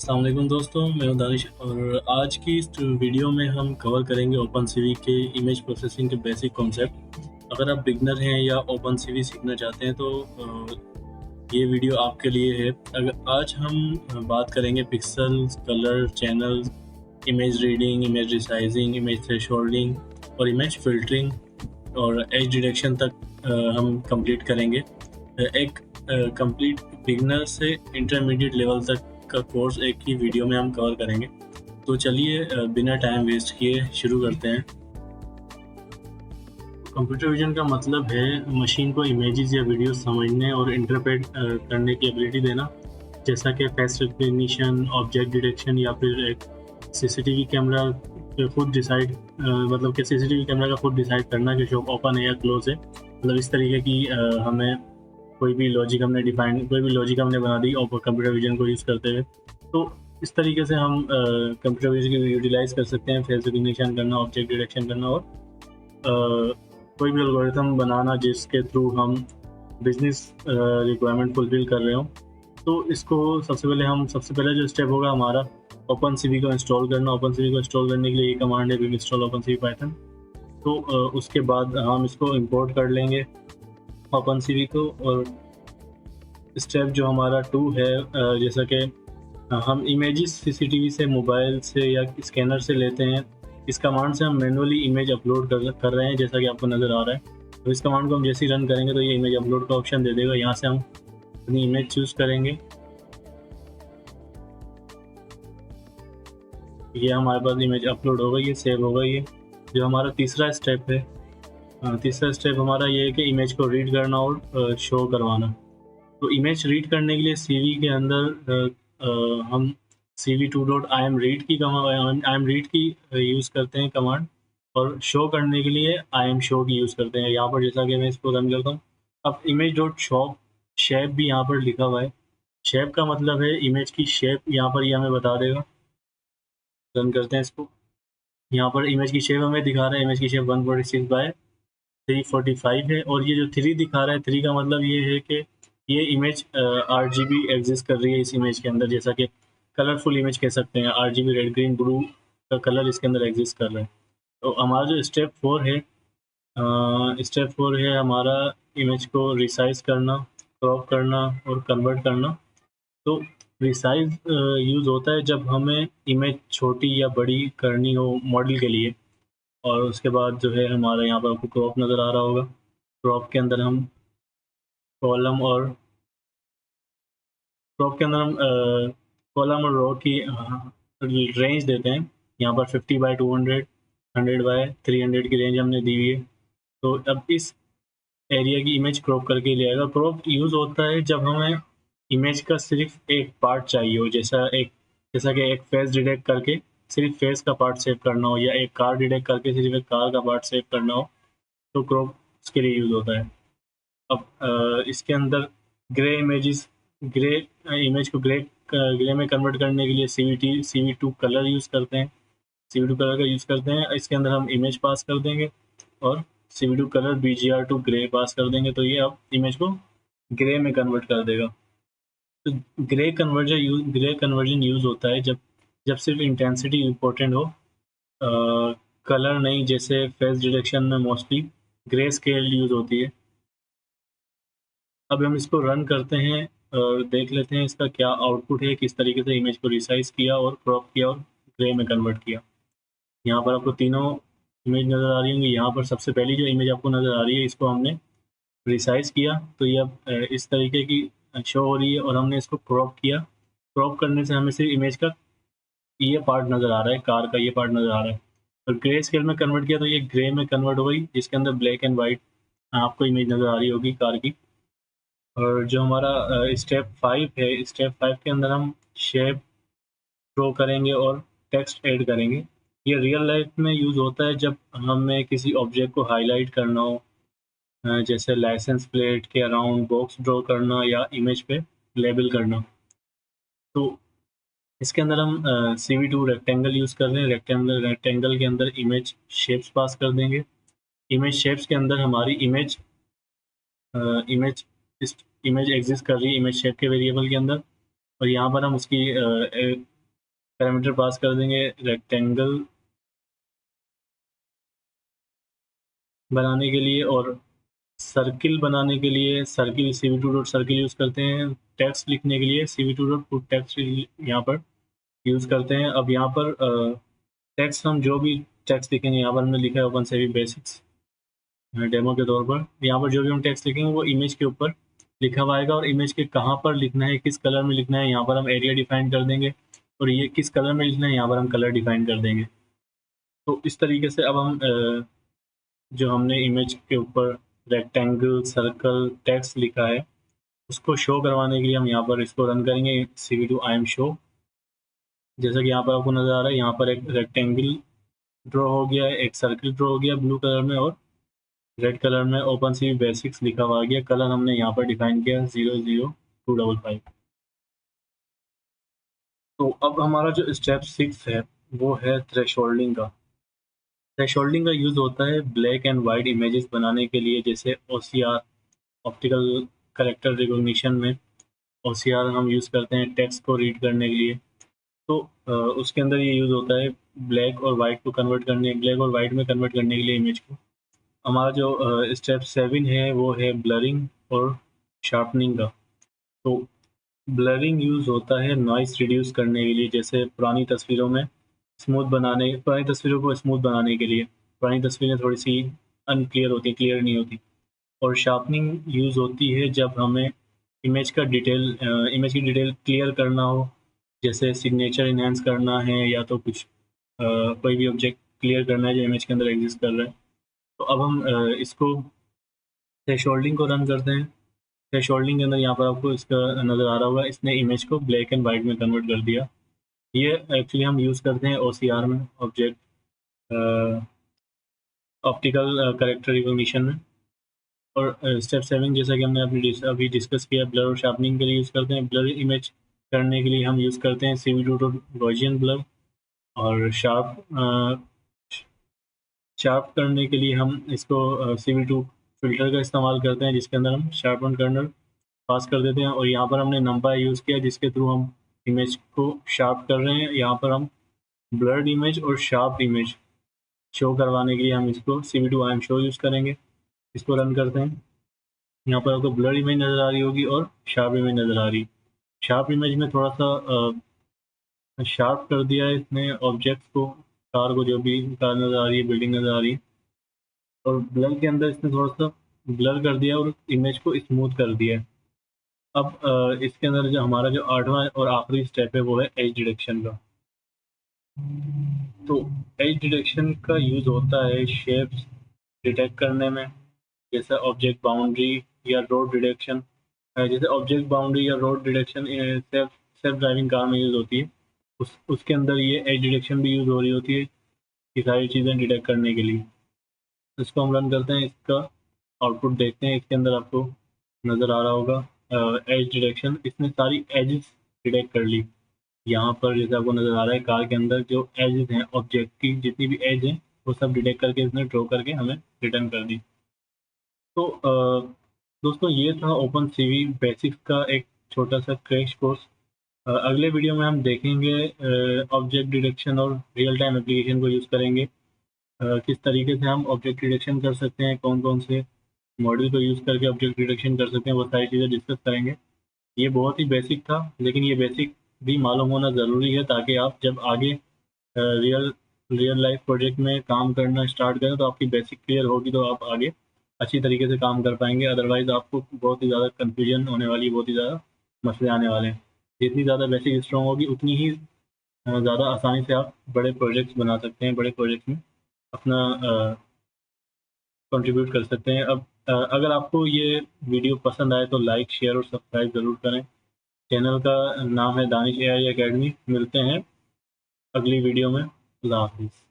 अस्सलाम वालेकुम दोस्तों, मैं हूं दानिश और आज की इस वीडियो में हम कवर करेंगे ओपनसीवी के इमेज प्रोसेसिंग के बेसिक कॉन्सेप्ट। अगर आप बिगनर हैं या ओपनसीवी सीखना चाहते हैं तो ये वीडियो आपके लिए है। अगर आज हम बात करेंगे pixels, colour, channels, image reading, image resizing, image thresholding और इमेज फ़िल्टरिंग और एज डिटेक्शन तक हम कंप्लीट करेंगे। एक कंप्लीट बिगनर से इंटरमीडिएट लेवल तक का कोर्स एक ही वीडियो में हम कवर करेंगे। तो चलिए बिना टाइम वेस्ट किए शुरू करते हैं। कंप्यूटर विजन का मतलब है मशीन को इमेजेस या वीडियो समझने और इंटरप्रेट करने की एबिलिटी देना, जैसा कि फेस रिकग्निशन, ऑब्जेक्ट डिटेक्शन या फिर एक सीसीटीवी कैमरा खुद डिसाइड मतलब कि सीसीटीवी कैमरा का खुद डिसाइड करना कि शॉप ओपन है या क्लोज है। मतलब इस तरीके की हमें कोई भी लॉजिक हमने बना दी और कंप्यूटर विजन को यूज़ करते हुए। तो इस तरीके से हम कंप्यूटर विजन को यूटिलाइज़ कर सकते हैं, फेस रिकग्निशन करना, ऑब्जेक्ट डिटेक्शन करना और कोई भी एल्गोरिथम बनाना जिसके थ्रू हम बिजनेस रिक्वायरमेंट फुलफिल कर रहे हो। तो इसको सबसे पहले जो स्टेप होगा हमारा ओपनसीवी को इंस्टॉल करना। ओपनसीवी को इंस्टॉल करने के लिए ये कमांड है विम इंस्टॉल ओपनसीवी पाइथन। तो उसके बाद हम इसको इंपोर्ट कर लेंगे ओपनसीवी को। और स्टेप जो हमारा 2 है, जैसा कि हम इमेजेस सीसीटीवी से, मोबाइल से या स्कैनर से लेते हैं। इस कमांड से हम मैनुअली इमेज अपलोड कर रहे हैं, जैसा कि आपको नज़र आ रहा है। तो इस कमांड को हम जैसे ही रन करेंगे तो ये इमेज अपलोड का ऑप्शन दे देगा। यहाँ से हम अपनी इमेज चूज़ करेंगे। ये हमारे पास इमेज अपलोड हो गई, ये सेव हो गई है। जो हमारा तीसरा स्टेप है, तीसरा स्टेप हमारा ये है कि इमेज को रीड करना और शो करवाना। तो इमेज रीड करने के लिए सीवी के अंदर हम cv2.imread की यूज़ करते हैं कमांड, और शो करने के लिए imshow की यूज़ करते हैं। यहाँ पर जैसा कि मैं इसको रन करता हूँ, अब इमेज डॉट शो शेप भी यहाँ पर लिखा हुआ है। शेप का मतलब है इमेज की शेप, यहाँ पर ये हमें बता देगा। रन करते हैं इसको। यहाँ पर इमेज की शेप हमें दिखा रहा है, इमेज की शेप 146 बाय 345 है। और ये जो 3 दिखा रहा है, 3 का मतलब ये है कि ये इमेज RGB एग्जिस्ट कर रही है इस इमेज के अंदर, जैसा कि कलरफुल इमेज कह सकते हैं। RGB रेड, ग्रीन, ब्लू का कलर इसके अंदर एग्जिस्ट कर रहा है। तो हमारा जो स्टेप 4 है हमारा इमेज को रिसाइज करना, क्रॉप करना और कन्वर्ट करना। तो रिसाइज यूज़ होता है जब हमें इमेज छोटी या बड़ी करनी हो मॉडल के लिए। और उसके बाद जो है हमारा यहाँ पर आपको क्रॉप नज़र आ रहा होगा। क्रॉप के अंदर हम कॉलम और क्रॉप के अंदर हम कॉलम और रो की रेंज देते हैं। यहाँ पर 50 बाय 200, 100 बाय 300 की रेंज हमने दी हुई है। तो अब इस एरिया की इमेज क्रॉप करके ले आएगा। क्रॉप यूज़ होता है जब हमें इमेज का सिर्फ एक पार्ट चाहिए हो, जैसा कि एक फेस डिटेक्ट करके सिर्फ फेस का पार्ट सेव करना हो, या एक कार डिटेक्ट करके सिर्फ एक कार का पार्ट सेव करना हो, तो क्रॉप उसके लिए यूज़ होता है। अब इसके अंदर ग्रे ग्रे इमेज को ग्रे में कन्वर्ट करने के लिए CV2 कलर यूज़ करते हैं। CV2 कलर का यूज़ करते हैं। इसके अंदर हम इमेज पास कर देंगे और CV2 कलर BGR2 ग्रे पास कर देंगे, तो ये अब इमेज को ग्रे में कन्वर्ट कर देगा। तो ग्रे कन्वर्जन यूज़ होता है जब सिर्फ इंटेंसिटी इम्पोर्टेंट हो, कलर नहीं। जैसे फेस डिटेक्शन में मोस्टली ग्रे स्केल यूज़ होती है। अब हम इसको रन करते हैं और देख लेते हैं इसका क्या आउटपुट है, किस तरीके से इमेज को रिसाइज किया और क्रॉप किया और ग्रे में कन्वर्ट किया। यहाँ पर आपको तीनों इमेज नज़र आ रही होंगी। यहाँ पर सबसे पहली जो इमेज आपको नज़र आ रही है, इसको हमने रिसाइज किया तो ये अब इस तरीके की शो हो रही है, और हमने इसको क्रॉप किया। क्रॉप करने से हमें सिर्फ इमेज का ये पार्ट नज़र आ रहा है, कार का ये पार्ट नज़र आ रहा है। और ग्रे स्केल में कन्वर्ट किया तो ये ग्रे में कन्वर्ट हो गई, जिसके अंदर ब्लैक एंड वाइट आपको इमेज नज़र आ रही होगी कार की। और जो हमारा स्टेप 5 है, स्टेप 5 के अंदर हम शेप ड्रॉ करेंगे और टेक्स्ट ऐड करेंगे। ये रियल लाइफ में यूज़ होता है जब हमें किसी ऑब्जेक्ट को हाईलाइट करना हो, जैसे लाइसेंस प्लेट के अराउंड बॉक्स ड्रॉ करना या इमेज पे लेबल करना। तो इसके अंदर हम CV2 रेक्टेंगल यूज़ कर रहे हैं। रेक्टेंगल के अंदर इमेज शेप्स पास कर देंगे। इमेज शेप्स के अंदर हमारी इमेज इमेज इमेज एग्जिस्ट कर रही है इमेज शेप के वेरिएबल के अंदर, और यहाँ पर हम उसकी पैरामीटर पास कर देंगे रेक्टेंगल बनाने के लिए, और सर्किल बनाने के लिए circle cv2 dot circle use करते हैं। टेक्स्ट लिखने के लिए cv2 डॉट पुट टेक्स्ट यहाँ पर यूज़ करते हैं। अब यहाँ पर टेक्स्ट हम जो भी टेक्स्ट लिखेंगे, यहाँ पर हमने लिखा है ओपन सी बेसिक्स डेमो के तौर पर। यहाँ पर जो भी हम टेक्स्ट लिखेंगे वो इमेज के ऊपर लिखा हुआ आएगा, और इमेज के कहाँ पर लिखना है, किस कलर में लिखना है, यहाँ पर हम एरिया डिफाइन कर देंगे, और ये किस कलर में लिखना है यहाँ पर हम कलर डिफाइन कर देंगे। तो इस तरीके से अब हम जो हमने इमेज के ऊपर रेक्टेंगल सर्कल टेक्स्ट लिखा है उसको शो करवाने के लिए हम यहाँ पर इसको रन करेंगे cv2 imshow। जैसा कि यहाँ पर आपको नज़र आ रहा है, यहाँ पर एक रेक्टेंगल ड्रॉ हो गया है, एक सर्किल ड्रॉ हो गया ब्लू कलर में, और रेड कलर में ओपन सी बेसिक्स लिखा हुआ आ गया। कलर हमने यहाँ पर डिफाइन किया 00255। तो अब हमारा जो स्टेप 6 है वो है थ्रेशोल्डिंग का। थ्रेशोल्डिंग का यूज़ होता है ब्लैक एंड वाइट इमेजेस बनाने के लिए, जैसे OCR ऑप्टिकल कैरेक्टर रिकॉग्निशन में OCR हम यूज़ करते हैं टेक्स्ट को रीड करने के लिए। तो उसके अंदर ये यूज़ होता है ब्लैक और वाइट को कन्वर्ट करने, ब्लैक और वाइट में कन्वर्ट करने के लिए इमेज को। हमारा जो स्टेप 7 है वो है ब्लरिंग और शार्पनिंग का। तो ब्लरिंग यूज़ होता है नॉइस रिड्यूस करने के लिए, जैसे पुरानी तस्वीरों में पुरानी तस्वीरों को स्मूथ बनाने के लिए। पुरानी तस्वीरें थोड़ी सी अनक्लियर होती, क्लियर नहीं होती। और शार्पनिंग यूज़ होती है जब हमें इमेज की डिटेल क्लियर करना हो, जैसे सिग्नेचर इन्हेंस करना है, या तो कुछ कोई भी ऑब्जेक्ट क्लियर करना है जो इमेज के अंदर एग्जिस्ट कर रहा है। तो अब हम इसको थ्रेशोल्डिंग को रन करते हैं। थ्रेशोल्डिंग के अंदर यहाँ पर आपको इसका नज़र आ रहा होगा, इसने इमेज को ब्लैक एंड वाइट में कन्वर्ट कर दिया। ये एक्चुअली हम यूज़ करते हैं OCR में, ऑब्जेक्ट ऑप्टिकल कैरेक्टर रिकॉग्निशन में। और स्टेप 7 जैसा कि हमने अभी डिस्कस किया, ब्लर और शार्पनिंग के लिए यूज़ करते हैं। ब्लर इमेज करने के लिए हम यूज़ करते हैं cv2 गॉसियन ब्लर, और शार्प करने के लिए हम इसको cv2 फिल्टर का इस्तेमाल करते हैं, जिसके अंदर हम शार्पन कर्नल पास कर देते हैं। और यहाँ पर हमने नंपाई यूज़ किया जिसके थ्रू हम इमेज को शार्प कर रहे हैं। यहाँ पर हम ब्लर्ड इमेज और शार्प इमेज शो करवाने के लिए हम इसको cv2 imshow यूज़ करेंगे। इसको रन करते हैं। यहाँ पर आपको ब्लर इमेज नज़र आ रही होगी और शार्प इमेज नज़र आ रही। शार्प इमेज में थोड़ा सा शार्प कर दिया है इसने ऑब्जेक्ट को, कार को, जो भी कार नज़र आ रही है, बिल्डिंग नज़र आ रही है। और ब्लर के अंदर इसने थोड़ा सा ब्लर कर दिया और इमेज को स्मूथ कर दिया है। अब इसके अंदर जो हमारा जो 8वां और आखिरी स्टेप है वो है एज डिटेक्शन का। तो एज डिटेक्शन का यूज़ होता है शेप्स डिटेक्ट करने में, जैसे ऑब्जेक्ट बाउंड्री या रोड डिटेक्शन। जैसे ऑब्जेक्ट बाउंड्री या road detection self driving car में यूज़ होती है, उसके अंदर ये एज डिटेक्शन भी यूज़ हो रही होती है, ये सारी चीज़ें डिटेक्ट करने के लिए। इसको हम रन करते हैं, इसका आउटपुट देखते हैं। इसके अंदर आपको नज़र आ रहा होगा एज डिटेक्शन, इसने सारी एजेस डिटेक्ट कर ली। यहाँ पर जैसे आपको नज़र आ रहा है कार के अंदर जो एजेस हैं ऑब्जेक्ट की, जितनी भी एज हैं वो सब डिटेक्ट करके इसने ड्रॉ करके हमें रिटर्न कर दी। तो दोस्तों ये था ओपन सीवी बेसिक्स का एक छोटा सा क्रैश कोर्स। अगले वीडियो में हम देखेंगे ऑब्जेक्ट डिटेक्शन और रियल टाइम एप्लीकेशन को यूज़ करेंगे। किस तरीके से हम ऑब्जेक्ट डिटेक्शन कर सकते हैं, कौन कौन से मॉडल को यूज़ करके ऑब्जेक्ट डिटेक्शन कर सकते हैं, वो सारी चीज़ें डिस्कस करेंगे। ये बहुत ही बेसिक था, लेकिन ये बेसिक भी मालूम होना ज़रूरी है, ताकि आप जब आगे रियल रियल लाइफ प्रोजेक्ट में काम करना स्टार्ट करें तो आपकी बेसिक क्लियर होगी, तो आप आगे अच्छी तरीके से काम कर पाएंगे। अदरवाइज़ आपको बहुत ही ज़्यादा कन्फ्यूजन होने वाली, बहुत ही ज़्यादा मसले आने वाले हैं। जितनी ज़्यादा बेसिक स्ट्रॉन्ग होगी उतनी ही ज़्यादा आसानी से आप बड़े प्रोजेक्ट्स बना सकते हैं, बड़े प्रोजेक्ट में अपना कंट्रीब्यूट कर सकते हैं। अब अगर आपको ये वीडियो पसंद आए तो लाइक शेयर और सब्सक्राइब ज़रूर करें। चैनल का नाम है दानिश AI अकेडमी। मिलते हैं अगली वीडियो में। अल्लाह हाफिज़।